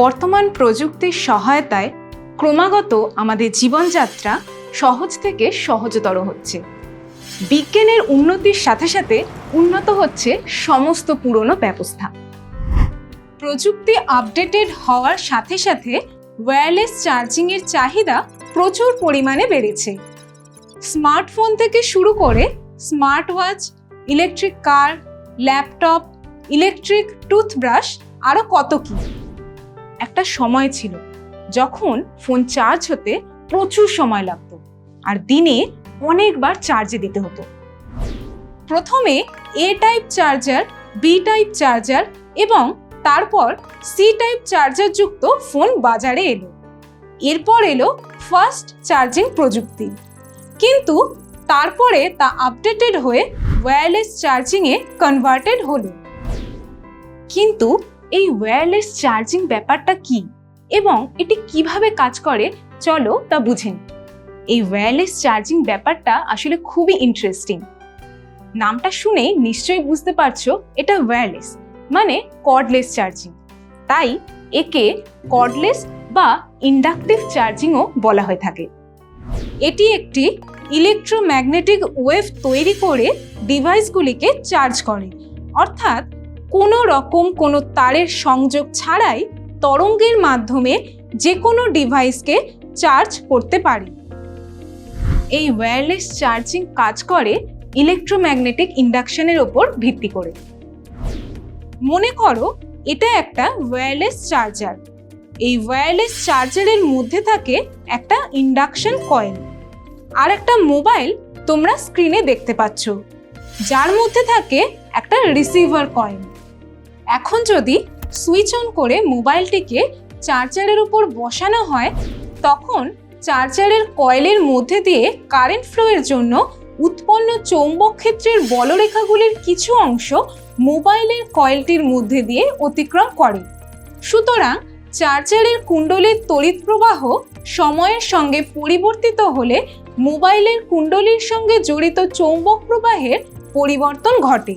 বর্তমান প্রযুক্তির সহায়তায় ক্রমাগত আমাদের জীবনযাত্রা সহজ থেকে সহজতর হচ্ছে। বিজ্ঞানের উন্নতির সাথে সাথে উন্নত হচ্ছে সমস্ত পুরনো ব্যবস্থা। প্রযুক্তি আপডেটেড হওয়ার সাথে সাথে ওয়্যারলেস চার্জিংয়ের চাহিদা প্রচুর পরিমাণে বেড়েছে। স্মার্টফোন থেকে শুরু করে স্মার্ট ওয়াচ, ইলেকট্রিক কার, ল্যাপটপ, ইলেকট্রিক টুথব্রাশ, আরও কত কি। একটা সময় ছিল যখন ফোন চার্জ হতে প্রচুর সময় লাগতো আর দিনে অনেকবার চার্জে দিতে হতো। প্রথমে A type charger, B type charger এবং তারপর সি টাইপ চার্জার যুক্ত ফোন বাজারে এলো। এরপর এলো ফাস্ট চার্জিং প্রযুক্তি, কিন্তু তারপরে তা আপডেটেড হয়ে ওয়্যারলেস চার্জিংয়ে কনভার্টেড হলো। কিন্তু এই ওয়্যারলেস চার্জিং ব্যাপারটা কি এবং এটি কিভাবে কাজ করে চলো তা বুঝে নিই। এই ওয়্যারলেস চার্জিং ব্যাপারটা আসলে খুবই ইন্টারেস্টিং। নামটা শুনেই নিশ্চয়ই বুঝতে পারছো এটা ওয়্যারলেস মানে কর্ডলেস চার্জিং, তাই একে কর্ডলেস বা ইন্ডাকটিভ চার্জিংও বলা হয়ে থাকে। এটি একটি ইলেকট্রোম্যাগনেটিক ওয়েভ তৈরি করে ডিভাইসগুলিকে চার্জ করে, অর্থাৎ কোনো তারের সংযোগ ছাড়াই তরঙ্গের মাধ্যমে যে কোনো ডিভাইসকে চার্জ করতে পারে। এই ওয়্যারলেস চার্জিং কাজ করে ইলেকট্রোম্যাগনেটিক ইন্ডাকশনের ওপর ভিত্তি করে। মনে করো এটা একটা ওয়্যারলেস চার্জার। এই ওয়্যারলেস চার্জারের মধ্যে থাকে একটা ইন্ডাকশন কয়েল আর একটা মোবাইল তোমরা স্ক্রিনে দেখতে পাচ্ছ, যার মধ্যে থাকে একটা রিসিভার কয়েল। এখন যদি সুইচ অন করে মোবাইলটিকে চার্জারের উপর বসানো হয়, তখন চার্জারের কয়েলের মধ্যে দিয়ে কারেন্ট ফ্লোয়ের জন্য উৎপন্ন চৌম্বক ক্ষেত্রের বলরেখাগুলির কিছু অংশ মোবাইলের কয়েলটির মধ্যে দিয়ে অতিক্রম করে। সুতরাং চার্জারের কুণ্ডলীর তড়িৎ প্রবাহ সময়ের সঙ্গে পরিবর্তিত হলে মোবাইলের কুণ্ডলীর সঙ্গে জড়িত চৌম্বক প্রবাহের পরিবর্তন ঘটে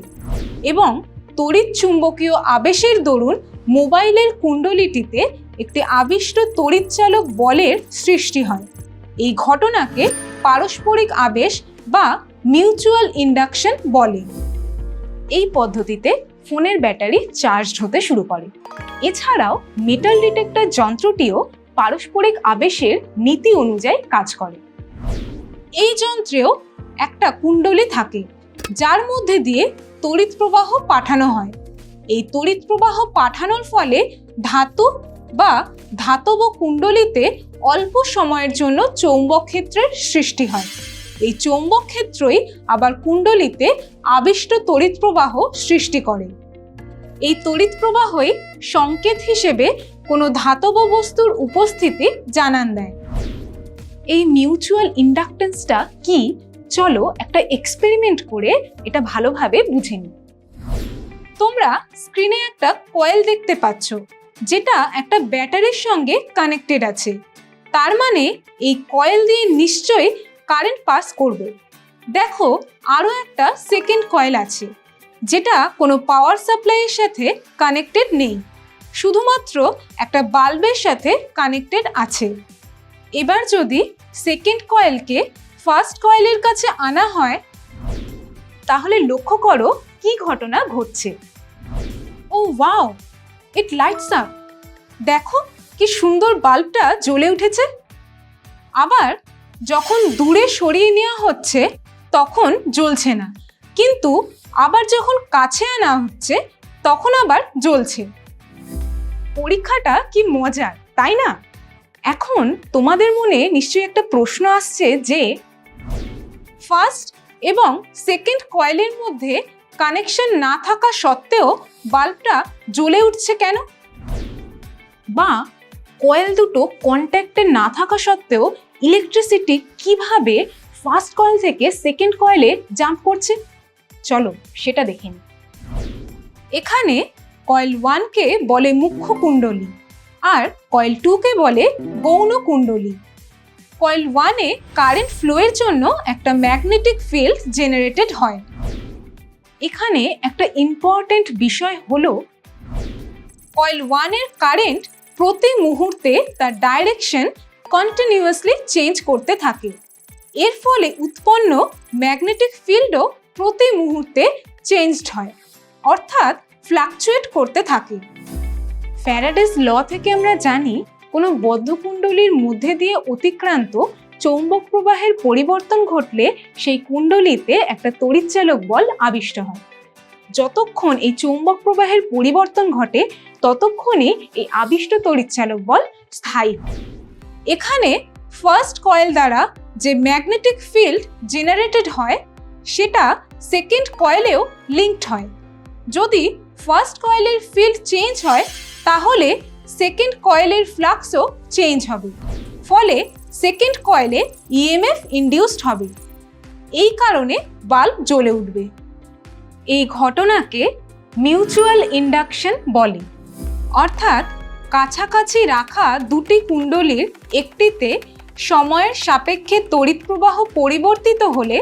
এবং তড়িৎ চুম্বকীয় আবেশের দরুন মোবাইলের কুণ্ডলীটিতে একটি আবিষ্ট তড়িৎচালক বলের সৃষ্টি হয়। এই ঘটনাকে পারস্পরিক আবেশ বা মিউচুয়াল ইন্ডাকশন বলে। এই পদ্ধতিতে ফোনের ব্যাটারি চার্জড হতে শুরু করে। এছাড়াও মেটাল ডিটেক্টর যন্ত্রটিও পারস্পরিক আবেশের নীতি অনুযায়ী কাজ করে। এই যন্ত্রেও একটা কুণ্ডলী থাকে, যার মধ্যে দিয়ে তড়িৎ প্রবাহ পাঠানো হয়। এই তড়িৎ প্রবাহ পাঠানোর ফলে ধাতু বা ধাতব কুণ্ডলীতে অল্প সময়ের জন্য চৌম্বক ক্ষেত্রের সৃষ্টি হয়। এই চৌম্বক ক্ষেত্রই আবার কুণ্ডলীতে আবিষ্ট তড়িৎ প্রবাহ সৃষ্টি করে। এই তড়িৎ প্রবাহই সংকেত হিসেবে কোনো ধাতব বস্তুর উপস্থিতি জানান দেয়। এই মিউচুয়াল ইন্ডাকটেন্সটা কি চলো একটা এক্সপেরিমেন্ট করে এটা ভালোভাবে বুঝে নিই। তোমরা স্ক্রিনে একটা কয়েল দেখতে পাচ্ছ, যেটা একটা ব্যাটারির সঙ্গে কানেক্টেড আছে। তার মানে এই কয়েল দিয়ে নিশ্চয়ই কারেন্ট পাস করবে। দেখো আরও একটা সেকেন্ড কয়েল আছে, যেটা কোনো পাওয়ার সাপ্লাইয়ের সাথে কানেক্টেড নেই, শুধুমাত্র একটা বাল্বের সাথে কানেক্টেড আছে। এবার যদি সেকেন্ড কয়েলকে ফার্স্ট কয়েলের কাছে আনা হয়, তাহলে লক্ষ্য করো কি ঘটনা ঘটছে। ও ওয়াও, ইট লাইটস আপ। দেখো কি সুন্দর বাল্বটা জ্বলে উঠেছে। আবার যখন দূরে সরিয়ে নেওয়া হচ্ছে তখন জ্বলছে না, কিন্তু আবার যখন কাছে আনা হচ্ছে তখন আবার জ্বলছে। পরীক্ষাটা কি মজার, তাই না? এখন তোমাদের মনে নিশ্চয়ই একটা প্রশ্ন আসছে যে ফার্স্ট এবং সেকেন্ড কয়েলের মধ্যে কানেকশন না থাকা সত্ত্বেও বাল্বটা জ্বলে উঠছে কেন? বা কয়েল দুটো কন্ট্যাক্টে না থাকা সত্ত্বেও ইলেকট্রিসিটি কিভাবে ফার্স্ট কয়েল থেকে সেকেন্ড কয়েলে জাম্প করছে? চলো সেটা দেখে নিই। এখানে কয়েল 1কে বলে মুখ্য কুণ্ডলী আর কয়েল 2কে বলে গৌণ কুণ্ডলী। কয়েল 1-এ কারেন্ট ফ্লোয়ের জন্য একটা ম্যাগনেটিক ফিল্ড জেনারেটেড হয়। এখানে একটা ইম্পর্টেন্ট বিষয় হলো কয়েল 1-এর কারেন্ট প্রতি মুহূর্তে তার ডাইরেকশন কন্টিনিউয়াসলি চেঞ্জ করতে থাকে। এর ফলে উৎপন্ন ম্যাগনেটিক ফিল্ডও প্রতি মুহূর্তে চেঞ্জড হয়, অর্থাৎ ফ্লাকচুয়েট করতে থাকে। ফ্যারাডেস ল থেকে আমরা জানি কোনো বদ্ধকুণ্ডলীর মধ্যে দিয়ে অতিক্রান্ত চৌম্বক প্রবাহের পরিবর্তন ঘটলে সেই কুণ্ডলীতে একটা তড়িৎচালক বল আবিষ্ট হয়। যতক্ষণ এই চৌম্বক প্রবাহের পরিবর্তন ঘটে ততক্ষণই এই আবিষ্ট তড়িৎচালক বল স্থায়ী হয়। এখানে ফার্স্ট কয়েল দ্বারা যে ম্যাগনেটিক ফিল্ড জেনারেটেড হয় সেটা সেকেন্ড কয়েলেও লিঙ্কড হয়। যদি ফার্স্ট কয়েলের ফিল্ড চেঞ্জ হয় তাহলে সেকেন্ড কয়েলের ফ্লাক্সও চেঞ্জ হবে, ফলে সেকেন্ড কয়েলে ইএমএফ ইনডিউসড হবে। এই কারণে বাল্ব জ্বলে উঠবে। এই ঘটনাকে মিউচুয়াল ইন্ডাকশন বলে, অর্থাৎ কাছাকাছি রাখা দুটি কুণ্ডলীর একটিতে সময়ের সাপেক্ষে তড়িৎ প্রবাহ পরিবর্তিত হলে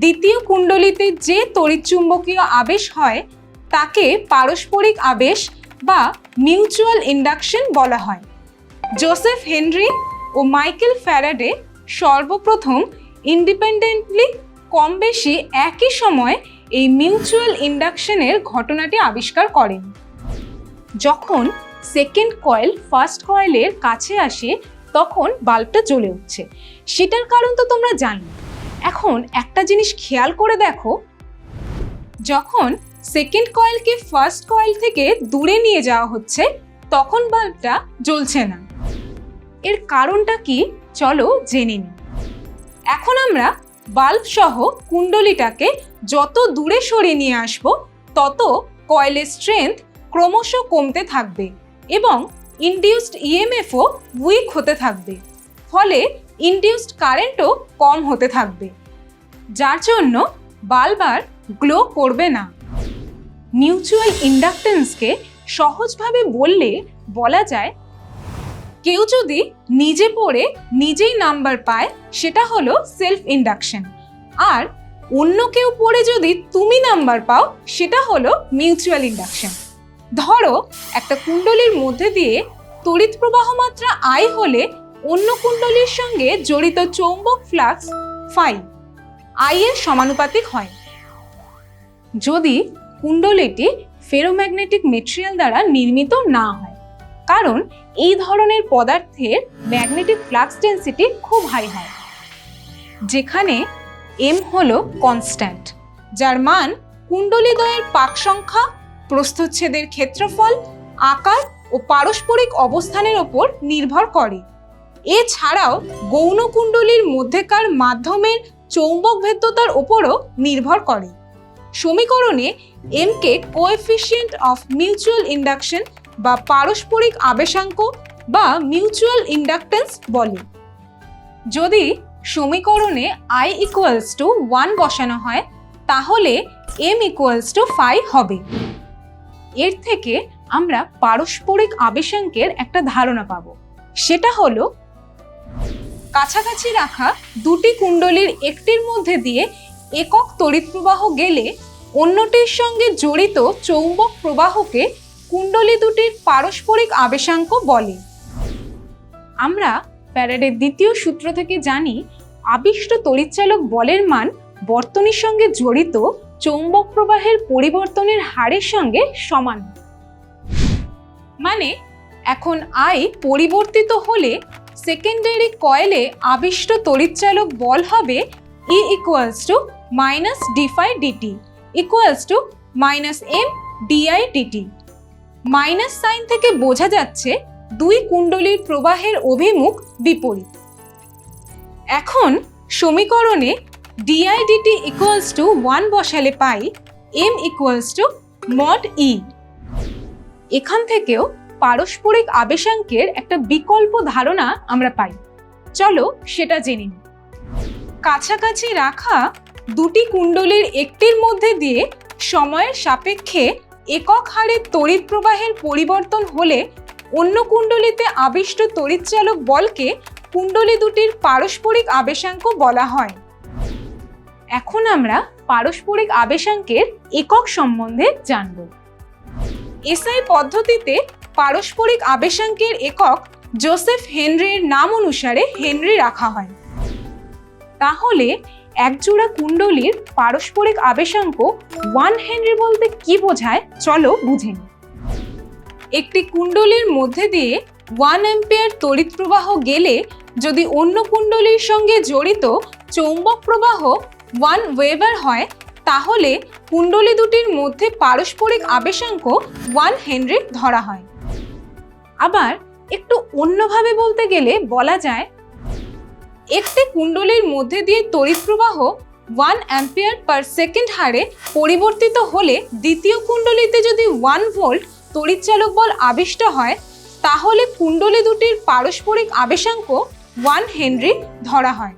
দ্বিতীয় কুণ্ডলীতে যে তড়িৎচুম্বকীয় আবেশ হয় তাকে পারস্পরিক আবেশ বা মিউচুয়াল ইন্ডাকশন বলা হয়। জোসেফ হেনরি ও মাইকেল ফ্যারাডে সর্বপ্রথম ইন্ডিপেন্ডেন্টলি কম বেশি একই সময় এই মিউচুয়াল ইন্ডাকশনের ঘটনাটি আবিষ্কার করেন। যখন সেকেন্ড কয়েল ফার্স্ট কয়েলের কাছে আসে তখন বাল্বটা জ্বলে উঠছে, সেটার কারণ তো তোমরা জানো। এখন একটা জিনিস খেয়াল করে দেখো, যখন সেকেন্ড কয়েলকে ফার্স্ট কয়েল থেকে দূরে নিয়ে যাওয়া হচ্ছে তখন বাল্বটা জ্বলছে না। এর কারণটা কি চলো জেনে নিই। এখন আমরা বাল্ব সহ কুণ্ডলীটাকে যত দূরে সরিয়ে নিয়ে আসব তত কয়েলের স্ট্রেংথ ক্রমশ কমতে থাকবে এবং ইনডিউসড ইএমএফও উইক হতে থাকবে, ফলে ইনডিউসড কারেন্টও কম হতে থাকবে, যার জন্য বাল্ব আর গ্লো করবে না। মিউচুয়াল ইন্ডাকটেন্সকে সহজভাবে বলা যায়, কেউ যদি নিজে পড়ে নিজেই নাম্বার পায় সেটা হলো সেলফ ইন্ডাকশন, আর অন্য কেউ পড়ে যদি তুমি নাম্বার পাও সেটা হলো মিউচুয়াল ইন্ডাকশন। ধরো একটা কুণ্ডলীর মধ্যে দিয়ে তড়িৎ প্রবাহ মাত্রা আই হলে অন্য কুণ্ডলীর সঙ্গে জড়িত চৌম্বক ফ্লাক্স ফাই আই এর সমানুপাতিক হয়। যদি কুণ্ডলীটি ফেরোম্যাগনেটিক মেটেরিয়াল দ্বারা নির্মিত না হয়, কারণ এই ধরনের পদার্থের ম্যাগনেটিক ফ্লাক্স ডেন্সিটি খুব হাই হয়, যেখানে এম হলো কনস্ট্যান্ট, যার মান কুণ্ডলীদ্বয়ের পাক সংখ্যা, প্রস্থচ্ছেদের ক্ষেত্রফল, আকার ও পারস্পরিক অবস্থানের ওপর নির্ভর করে। এছাড়াও গৌণ কুণ্ডলীর মধ্যেকার মাধ্যমের চৌম্বক ভেদ্যতার ওপরও নির্ভর করে। সমীকরণে এম কে কোএফিসিয়েন্ট অফ মিউচুয়াল ইন্ডাকশন বা পারস্পরিক আবেশাঙ্ক বা মিউচুয়াল ইন্ডাকটেন্স বলে। যদি সমীকরণে i ইকুয়ালস টু 1 বসানো হয় তাহলে m ইকুয়ালস টু ফাই হবে। এর থেকে আমরা পারস্পরিক আবেশাঙ্কের একটা ধারণা পাবো, সেটা হলো কাছাকাছি রাখা দুটি কুণ্ডলীর একটির মধ্যে দিয়ে একক তড়িৎ প্রবাহ গেলে অন্যটির সঙ্গে জড়িত চৌম্বক প্রবাহকে কুণ্ডলী দুটির পারস্পরিক আবেশাঙ্ক বলে। আমরা ফ্যারাডের দ্বিতীয় সূত্র থেকে জানি আবিষ্ট তড়িৎচালক বলের মান বর্তনীর সঙ্গে জড়িত চৌম্বক প্রবাহের পরিবর্তনের হারের সঙ্গে সমান। মানে এখন আই পরিবর্তিত হলে সেকেন্ডারি কয়েলে আবিষ্ট তড়িৎচালক বল হবে E equals to minus d phi dt equals to minus M di dt. Minus sign থেকে বোঝা যাচ্ছে দুই কুণ্ডলীর প্রবাহের অভিমুখ বিপরীত। এখন সমীকরণে ডিআই ডিটি ইকুয়ালস টু 1 বসালে পাই এম ইকুয়ালস টু মড ই। এখান থেকেও পারস্পরিক আবেশাঙ্কের একটা বিকল্প ধারণা আমরা পাই, চলো সেটা জেনে নিই। কাছাকাছি রাখা দুটি কুণ্ডলীর একটির মধ্যে দিয়ে সময়ের সাপেক্ষে একক হারে তড়িৎ প্রবাহের পরিবর্তন হলে অন্য কুণ্ডলীতে আবিষ্ট তড়িৎচালক বলকে কুণ্ডলী দুটির পারস্পরিক আবেশাঙ্ক বলা হয়। এখন আমরা পারস্পরিক আবেশাঙ্কের একক সম্বন্ধে জানব। এসআই পদ্ধতিতে পারস্পরিক আবেশাঙ্কের একক জোসেফ হেনরির নাম অনুসারে হেনরি রাখা হয়। তাহলে একজোড়া কুণ্ডলীর পারস্পরিক আবেশাঙ্ক 1 হেনরি বলতে কি বোঝায় চলো বুঝে নিই। একটি কুণ্ডলীর মধ্যে দিয়ে 1 অ্যাম্পিয়ার তড়িৎ প্রবাহ গেলে যদি অন্য কুণ্ডলীর সঙ্গে জড়িত চৌম্বক প্রবাহ 1 ওয়েবার হয়, তাহলে কুণ্ডলী দুটির মধ্যে পারস্পরিক আবেশাঙ্ক 1 হেনরি ধরা হয়। আবার একটু অন্যভাবে বলতে গেলে বলা যায়, একটি কুণ্ডলীর মধ্যে দিয়ে তড়িৎ প্রবাহ 1 অ্যাম্পিয়ার পার সেকেন্ড হারে পরিবর্তিত হলে দ্বিতীয় কুণ্ডলীতে যদি 1 ভোল্ট তড়িৎচালক বল আবিষ্ট হয়, তাহলে কুণ্ডলী দুটির পারস্পরিক আবেশাঙ্ক 1 হেনরি ধরা হয়।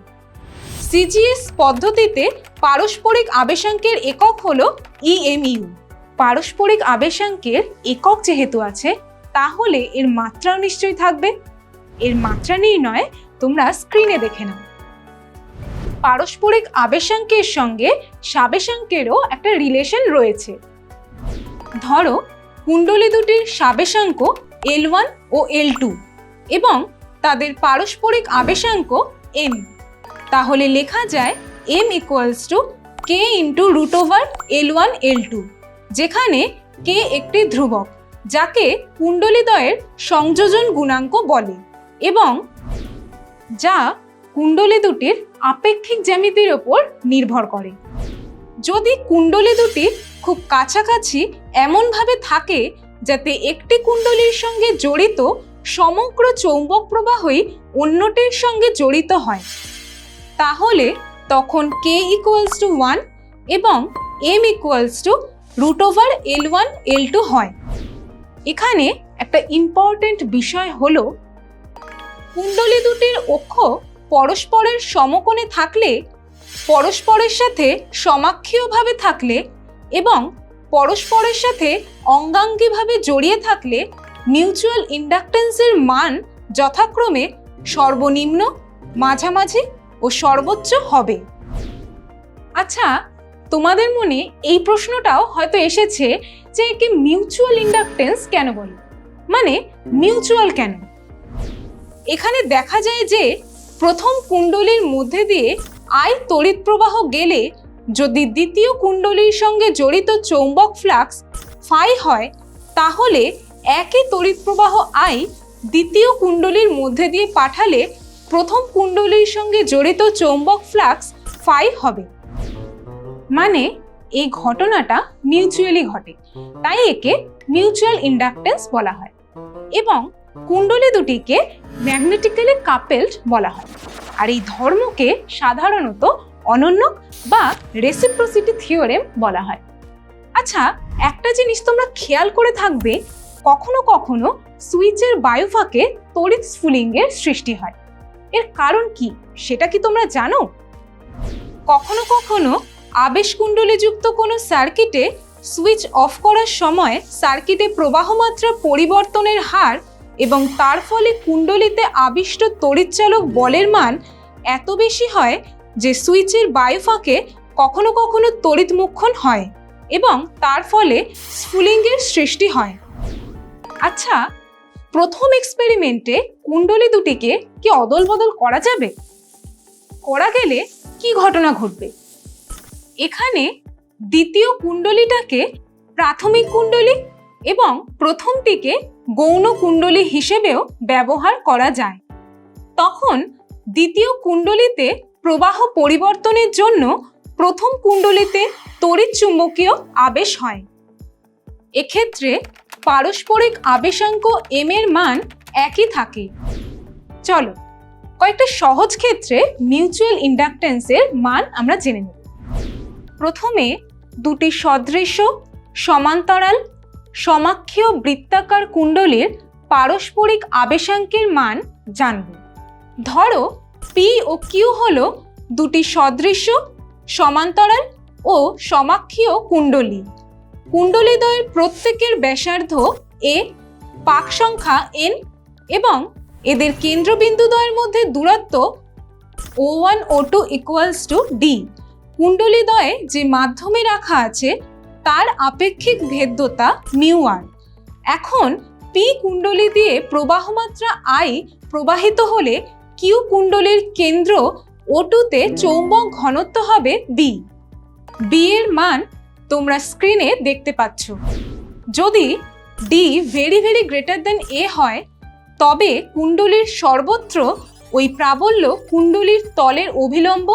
সিজিএস পদ্ধতিতে পারস্পরিক আবেশাঙ্কের একক হলো ইএমইউ। পারস্পরিক আবেশাঙ্কের একক যেহেতু আছে, তাহলে এর মাত্রাও নিশ্চয়ই থাকবে। এর মাত্রা নির্ণয় তোমরা স্ক্রিনে দেখে নাও। পারস্পরিক আবেশাঙ্কের সঙ্গে সাবেশাঙ্কেরও একটা রিলেশন রয়েছে। ধরো কুণ্ডলী দুটির সাবেশাঙ্ক L1 ও L2 এবং তাদের পারস্পরিক আবেশাঙ্ক m, তাহলে লেখা যায় m = k × √L1 L2, যেখানে k একটি ধ্রুবক যাকে কুণ্ডলীদ্বয়ের সংযোজন গুণাঙ্ক বলে এবং যা কুণ্ডলী দুটির আপেক্ষিক জ্যামিতির ওপর নির্ভর করে। যদি কুণ্ডলী দুটি খুব কাছাকাছি এমনভাবে থাকে যাতে একটি কুণ্ডলীর সঙ্গে জড়িত সমগ্র চৌম্বক প্রবাহই অন্যটির সঙ্গে জড়িত হয়, তাহলে তখন k = 1 এবং m = √L1 L2 হয়। এখানে একটা ইম্পর্টেন্ট বিষয় হলো, কুণ্ডলী দুটির অক্ষ পরস্পরের সমকোণে থাকলে, পরস্পরের সাথে সমাক্ষীয়ভাবে থাকলে এবং পরস্পরের সাথে অঙ্গাঙ্গিভাবে জড়িয়ে থাকলে মিউচুয়াল ইন্ডাকটেন্সের মান যথাক্রমে সর্বনিম্ন, মাঝামাঝি ও সর্বোচ্চ হবে। আচ্ছা, তোমাদের মনে এই প্রশ্নটাও হয়তো এসেছে যে একে মিউচুয়াল ইন্ডাকটেন্স কেন বলে, মানে মিউচুয়াল কেন? এখানে দেখা যায় যে প্রথম কুণ্ডলীর মধ্যে দিয়ে I তড়িৎ প্রবাহ গেলে যদি দ্বিতীয় কুণ্ডলীর সঙ্গে জড়িত চৌম্বক ফ্লাক্স ফাই হয়, তাহলে একই তড়িৎ প্রবাহ I দ্বিতীয় কুণ্ডলীর মধ্যে দিয়ে পাঠালে প্রথম কুণ্ডলীর সঙ্গে জড়িত চৌম্বক ফ্লাক্স ফাই হবে। মানে এই ঘটনাটা মিউচুয়ালি ঘটে, তাই একে মিউচুয়াল ইন্ডাকটেন্স বলা হয় এবং কুণ্ডলী দুটিকে ম্যাগনেটিক্যালি কাপেলড বলা হয়। আর এই ধর্মকে সাধারণত অনন্যক বা রেসিপ্রোসিটি থিওরেম বলা হয়। আচ্ছা, একটা জিনিস তোমরা খেয়াল করে থাকবে, কখনো কখনো সুইচের বায়ুফাঁকে তড়িৎ স্ফুলিঙ্গের সৃষ্টি হয়। এর কারণ কি সেটা কি তোমরা জানো? কখনো কখনো আবেশকুণ্ডলীযুক্ত কোনো সার্কিটে সুইচ অফ করার সময় সার্কিটে প্রবাহমাত্রা পরিবর্তনের হার এবং তার ফলে কুণ্ডলীতে আবিষ্ট তড়িৎচালক বলের মান এত বেশি হয় যে সুইচের বায়ুফাঁকে কখনো কখনো তড়িৎমুক্ষণ হয় এবং তার ফলে স্ফুলিঙ্গের সৃষ্টি হয়। আচ্ছা, প্রথম এক্সপেরিমেন্টে কুণ্ডলী দুটিকে কি অদল বদল করা যাবে? করা গেলে কি ঘটনা ঘটবে? এখানে দ্বিতীয় কুণ্ডলীটাকে প্রাথমিক কুণ্ডলী এবং প্রথমটিকে গৌণ কুণ্ডলী হিসেবেও ব্যবহার করা যায়। তখন দ্বিতীয় কুণ্ডলীতে প্রবাহ পরিবর্তনের জন্য প্রথম কুণ্ডলীতে তড়িৎ চুম্বকীয় আবেশ হয়। এক্ষেত্রে পারস্পরিক আবেশাঙ্ক m এর মান একই থাকে। চলো কয়েকটা সহজ ক্ষেত্রে মিউচুয়াল ইন্ডাকটেন্সের মান আমরা জেনে নেব। প্রথমে দুটি সদৃশ্য সমান্তরাল সমাক্ষীয় বৃত্তাকার কুণ্ডলীর পারস্পরিক আবেশাঙ্কের মান জানব। ধরো P ও Q হলো দুটি সদৃশ্য সমান্তরাল ও সমাক্ষীয় কুণ্ডলী। কুণ্ডলীদ্বয়ের প্রত্যেকের ব্যাসার্ধ a, পাক সংখ্যা n এবং এদের কেন্দ্রবিন্দুদ্বয়ের মধ্যে দূরত্ব O1 O2 = d। কুণ্ডলীদ্বয়ে যে মাধ্যমে রাখা আছে তার আপেক্ষিক ভেদ্যতা μr। এখন পি কুণ্ডলী দিয়ে প্রবাহমাত্রা আই প্রবাহিত হলে কিউ কুণ্ডলীর কেন্দ্র O2-তে চৌম্বক ঘনত্ব হবে বি। বি এর মান তোমরা স্ক্রিনে দেখতে পাচ্ছ। যদি ডি ভেরি গ্রেটার দেন এ হয় তবে কুণ্ডলীর সর্বত্র ওই প্রাবল্য কুণ্ডলীর তলের অভিলম্ব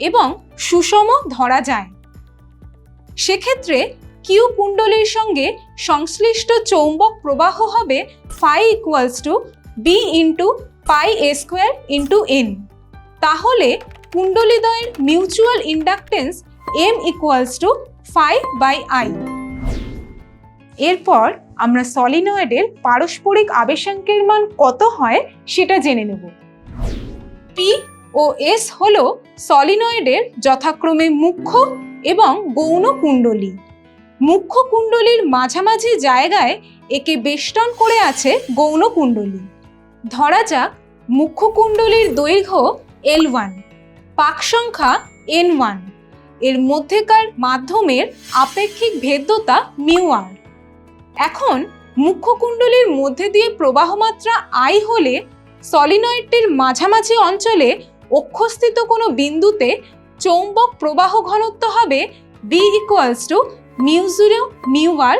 এবং সুষম ধরা যায়। সেক্ষেত্রে কিউ কুণ্ডলীর সঙ্গে সংশ্লিষ্ট চৌম্বক প্রবাহ হবে phi = b × pi a² × n। তাহলে কুণ্ডলীদ্বয়ের মিউচুয়াল ইন্ডাকটেন্স m = phi/i। এরপর আমরা সলিনয়েডের পারস্পরিক আবেশাঙ্কের মান কত হয় সেটা জেনে নেব। পি ও এস হলো সলিনয়েডের যথাক্রমে মুখ্য এবং গৌণ কুণ্ডলী। মুখ্য কুণ্ডলীর মাঝামাঝি জায়গায় একে বেষ্টন করে আছে গৌণ কুণ্ডলী। ধরা যাক মুখ্য কুণ্ডলীর দৈর্ঘ্য L1, পাক সংখ্যা N1, এর মধ্যেকার মাধ্যমের আপেক্ষিক ভেদ্যতা μr। এখন মুখ্য কুণ্ডলীর মধ্যে দিয়ে প্রবাহমাত্রা I হলে সলিনয়েডটির মাঝামাঝি অঞ্চলে অক্ষস্থিত কোনো বিন্দুতে চৌম্বক প্রবাহ ঘনত্ব হবে B = μ0 μr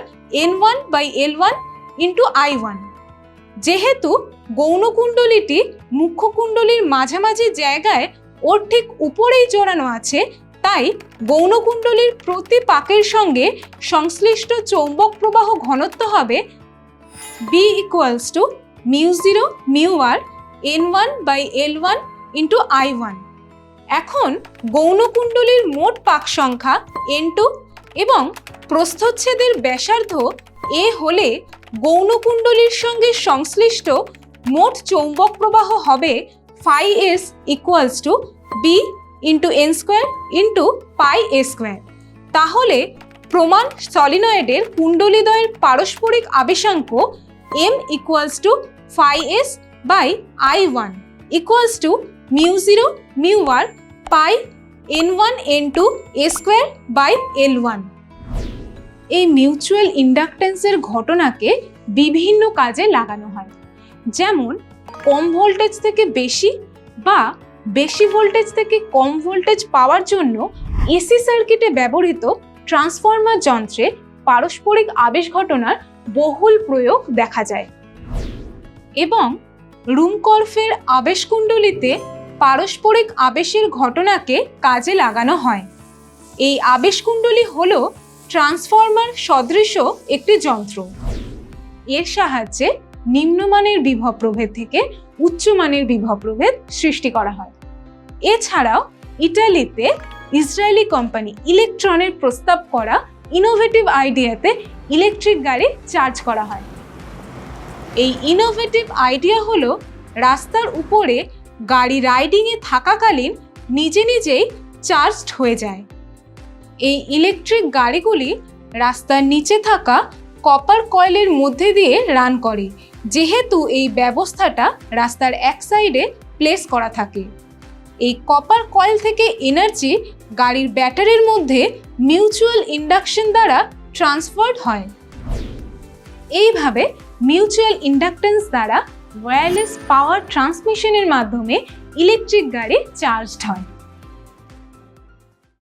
N1/L1 × I1। যেহেতু গৌণ কুণ্ডলীটি মুখ্য কুণ্ডলীর মাঝামাঝি জায়গায় ওর ঠিক উপরেই জড়ানো আছে, তাই গৌণ কুণ্ডলীর প্রতি পাকের সঙ্গে সংশ্লিষ্ট চৌম্বক প্রবাহ ঘনত্ব হবে B = μ0 μr N1/L1 × I1। এখন গৌণ কুণ্ডলীর মোট পাক সংখ্যা N2 এবং প্রস্থচ্ছেদের ব্যাসার্ধ a হলে গৌণ কুণ্ডলীর সঙ্গে সংশ্লিষ্ট মোট চৌম্বক প্রবাহ হবে phi/s = b × n² × pi a²। তাহলে প্রমাণ সলিনয়েডের কুণ্ডলীদ্বয়ের পারস্পরিক আবেশাঙ্ক m = phi/s/i1 = μ0 μr pi n1 n2 a²/L1। এই মিউচুয়াল ইন্ডাকটেন্সের ঘটনাকে বিভিন্ন কাজে লাগানো হয়, যেমন কম ভোল্টেজ থেকে বেশি বা বেশি ভোল্টেজ থেকে কম ভোল্টেজ পাওয়ার জন্য এসি সার্কিটে ব্যবহৃত ট্রান্সফরমার যন্ত্রে পারস্পরিক আবেশ ঘটনার বহুল প্রয়োগ দেখা যায়। এবং রুমকর্ফের আবেশ কুণ্ডলীতে পারস্পরিক আবেশের ঘটনাকে কাজে লাগানো হয়। এই আবেশ কুণ্ডলী হলো ট্রান্সফরমার সদৃশ একটি যন্ত্র। এর সাহায্যে নিম্নমানের বিভব প্রভেদ থেকে উচ্চমানের বিভব প্রভেদ সৃষ্টি করা হয়। এছাড়াও ইটালিতে ইসরায়েলি কোম্পানি ইলেকট্রনের প্রস্তাব করা ইনোভেটিভ আইডিয়াতে ইলেকট্রিক গাড়ি চার্জ করা হয়। এই ইনোভেটিভ আইডিয়া হলো রাস্তার উপরে গাড়ি রাইডিংয়ে থাকাকালীন নিজেই চার্জড হয়ে যায়। এই ইলেকট্রিক গাড়িগুলি রাস্তার নিচে থাকা কপার কয়েলের মধ্যে দিয়ে রান করে, যেহেতু এই ব্যবস্থাটা রাস্তার এক সাইডে প্লেস করা থাকে। এই কপার কয়েল থেকে এনার্জি গাড়ির ব্যাটারির মধ্যে মিউচুয়াল ইন্ডাকশন দ্বারা ট্রান্সফার্ড হয়। এইভাবে মিউচুয়াল ইন্ডাকটেন্স দ্বারা ওয়্যারলেস পাওয়ার ট্রান্সমিশনের মাধ্যমে ইলেকট্রিক গাড়ি চার্জড হয়।